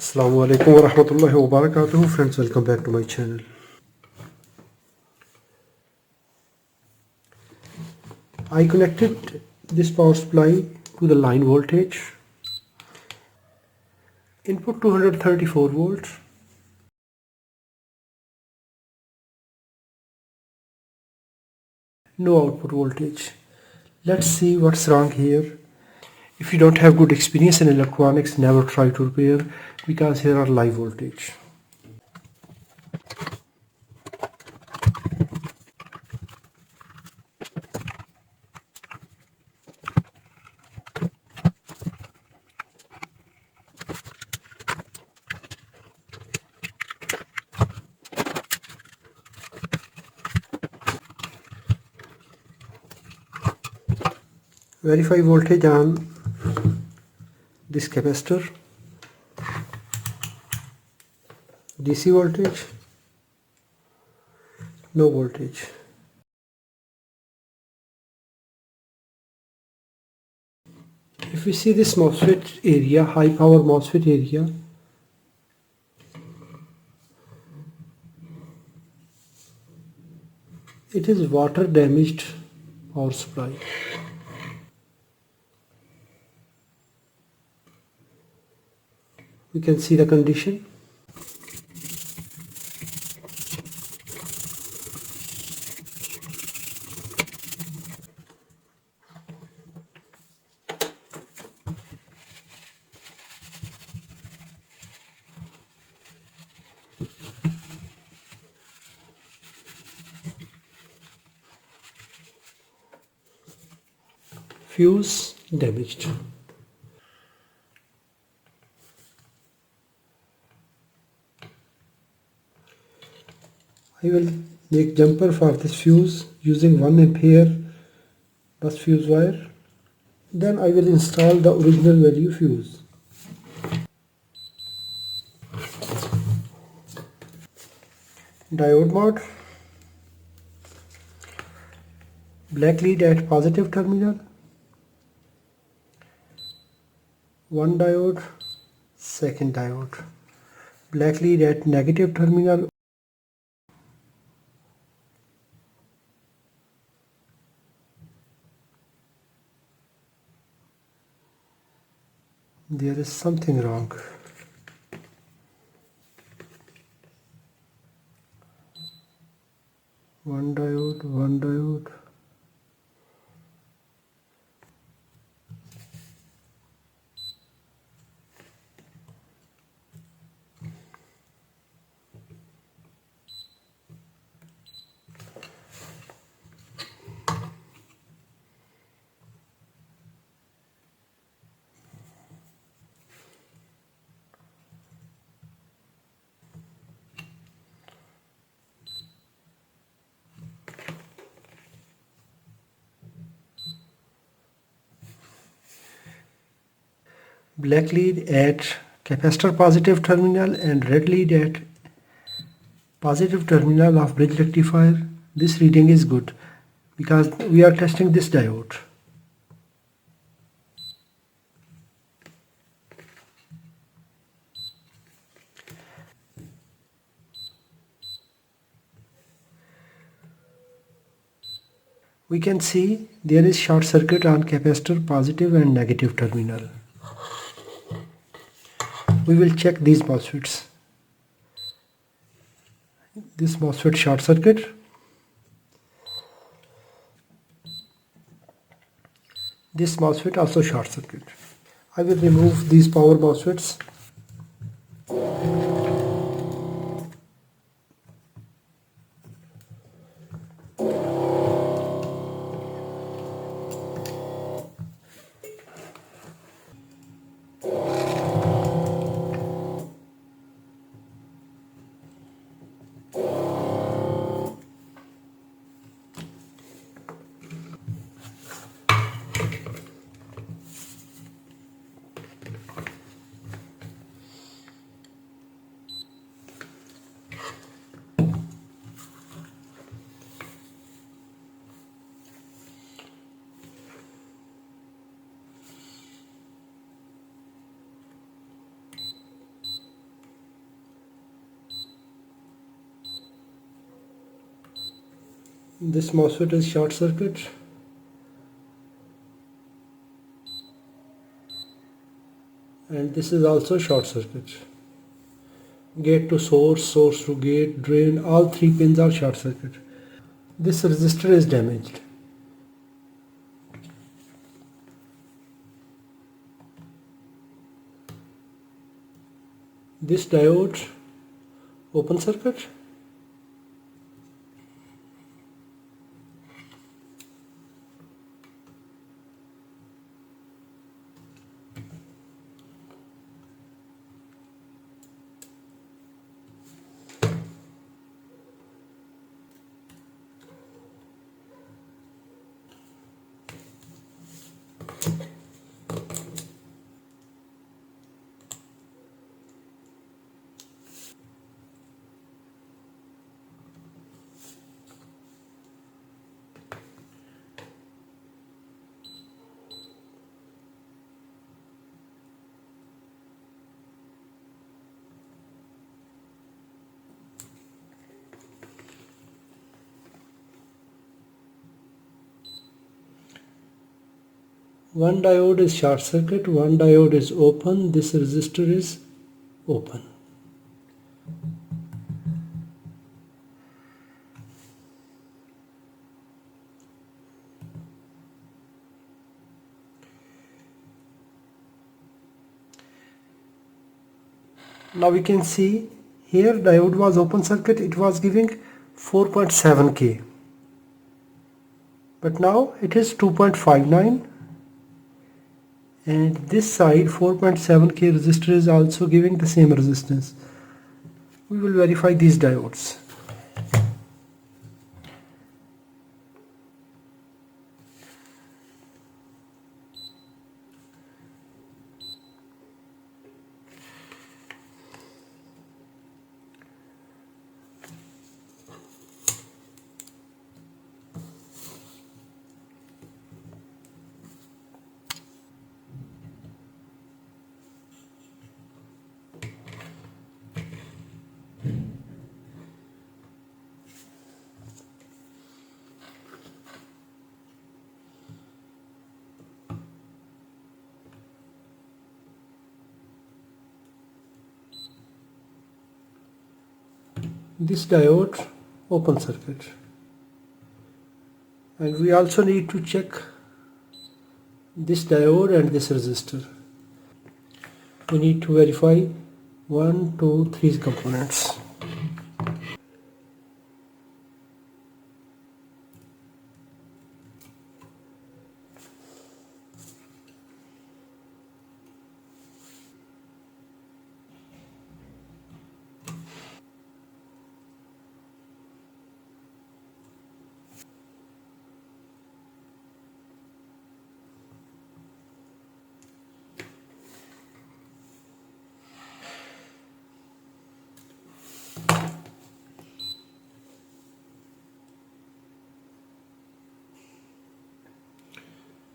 Assalamu alaikum wa rahmatullahi wa barakatuh. Friends, welcome back to my channel. I connected this power supply to the line voltage. Input 234 volts. No output voltage. Let's see what's wrong here. If you don't have good experience in electronics, never try to repair because here are live voltage. Verify voltage on this capacitor. DC voltage, no voltage. If we see this MOSFET area, high power MOSFET area, it is water damaged power supply. We can see the condition. Fuse damaged. I will make jumper for this fuse using 1 ampere bus fuse wire. Then I will install the original value fuse. Diode mode. Black lead at positive terminal. One diode, second diode. Black lead at negative terminal. There is something wrong. One diode, one diode. Black lead at capacitor positive terminal and red lead at positive terminal of bridge rectifier. This reading is good because we are testing this diode. We can see there is short circuit on capacitor positive and negative terminal. We will check these MOSFETs. This MOSFET short circuit. This MOSFET also short circuit. I will remove these power MOSFETs. This MOSFET is short circuit. And this is also short circuit. Gate to source, source to gate, drain, all three pins are short circuit. This resistor is damaged. This diode open circuit. One diode is short circuit, one diode is open, this resistor is open. Now we can see here diode was open circuit, it was giving 4.7K, but now it is 2.59, and this side 4.7K resistor is also giving the same resistance. We will verify these diodes. This diode open circuit, and we also need to check this diode and this resistor. We need to verify 1, 2, 3 components.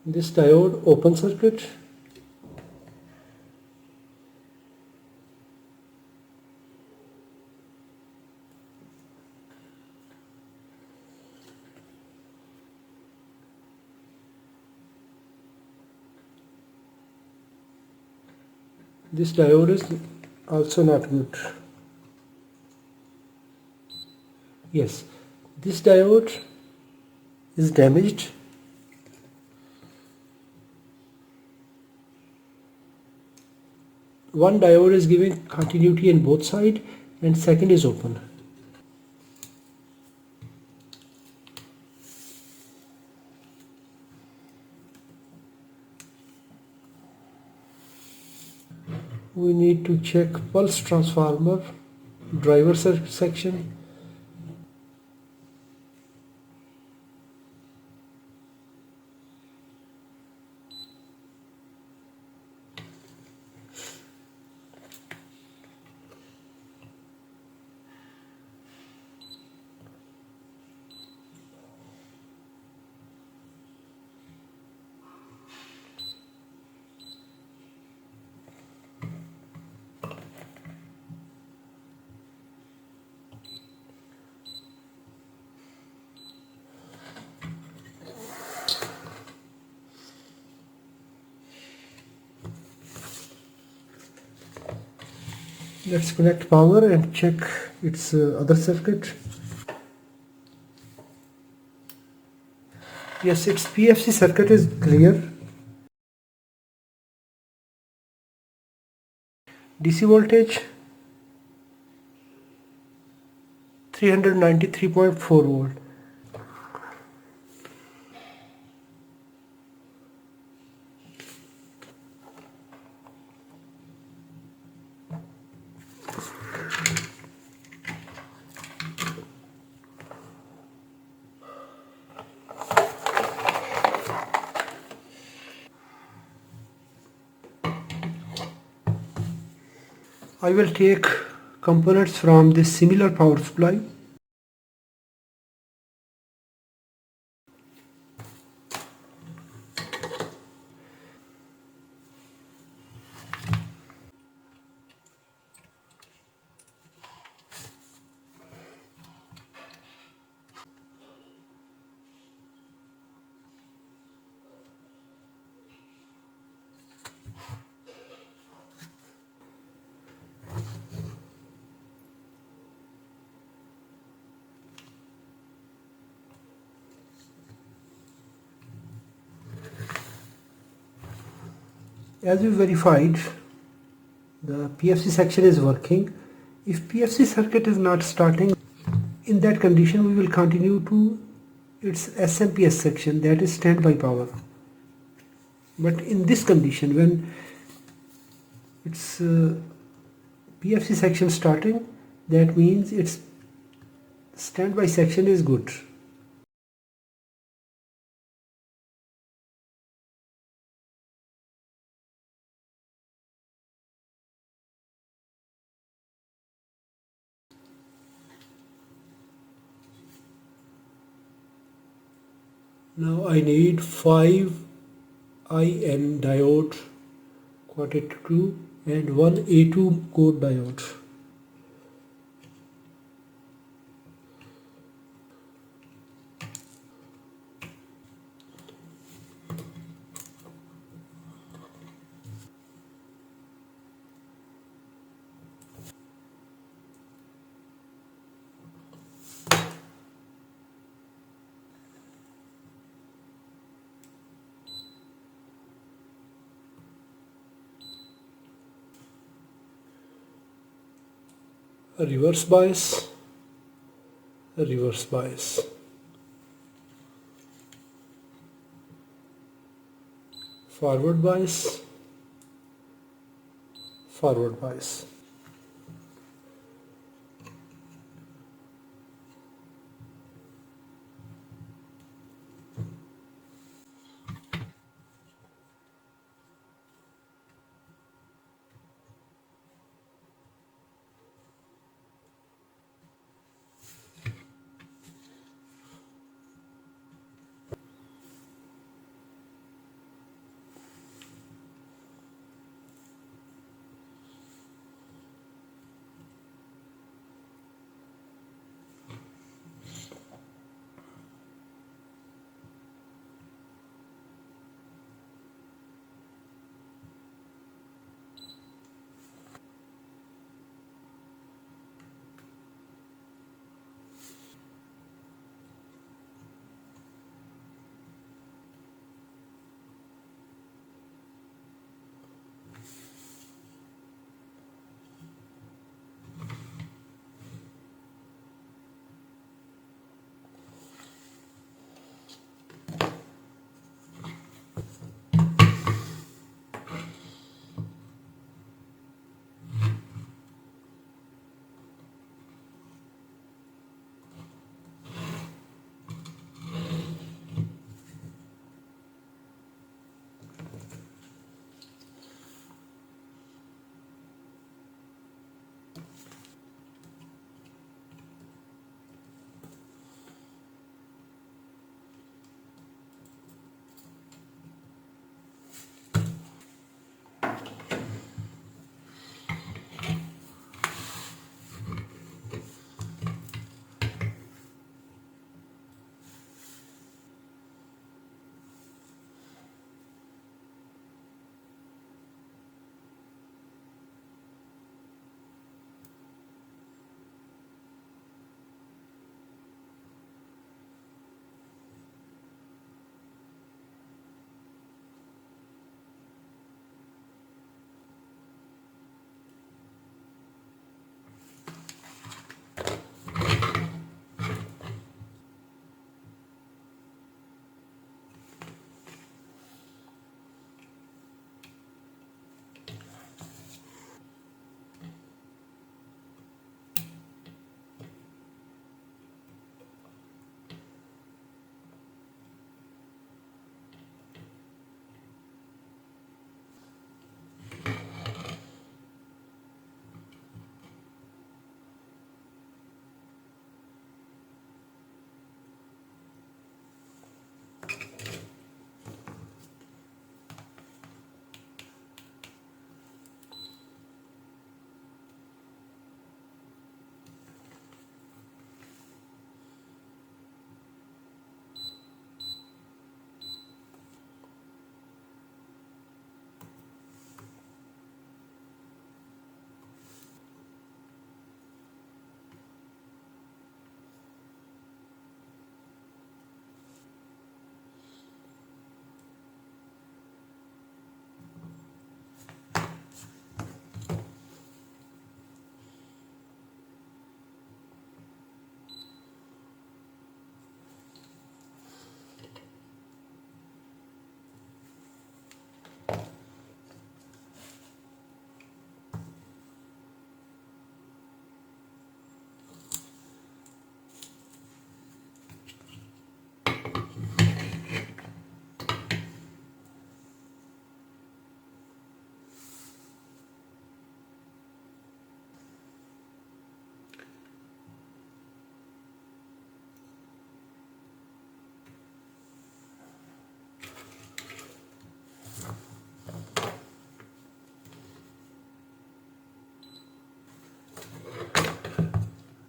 This diode open circuit, this diode is also not good. Yes, this diode is damaged. One diode is giving continuity in both sides and second is open. We need to check pulse transformer, driver section. Let's connect power and check its other circuit. Yes, its PFC circuit is clear. DC voltage 393.4 volt. I will take components from this similar power supply. As we verified, the PFC section is working. If PFC circuit is not starting, in that condition we will continue to its SMPS section, that is standby power. But in this condition, when its PFC section starting, that means its standby section is good. Now I need 5 IN diode quantity 2 and 1 A2 code diode. A reverse bias, a reverse bias. Forward bias, forward bias.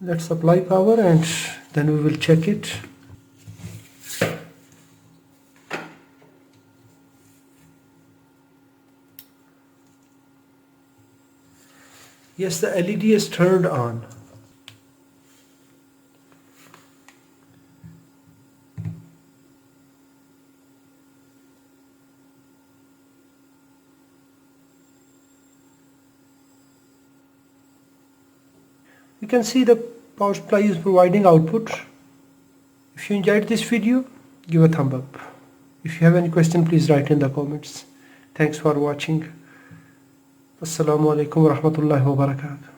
Let's apply power and then we will check it. Yes, the LED is turned on. You can see the power supply is providing output. If you enjoyed this video, give a thumb up. If you have any question, please write in the comments. Thanks for watching. Assalamu alaikum wa rahmatullahi wa barakatuh.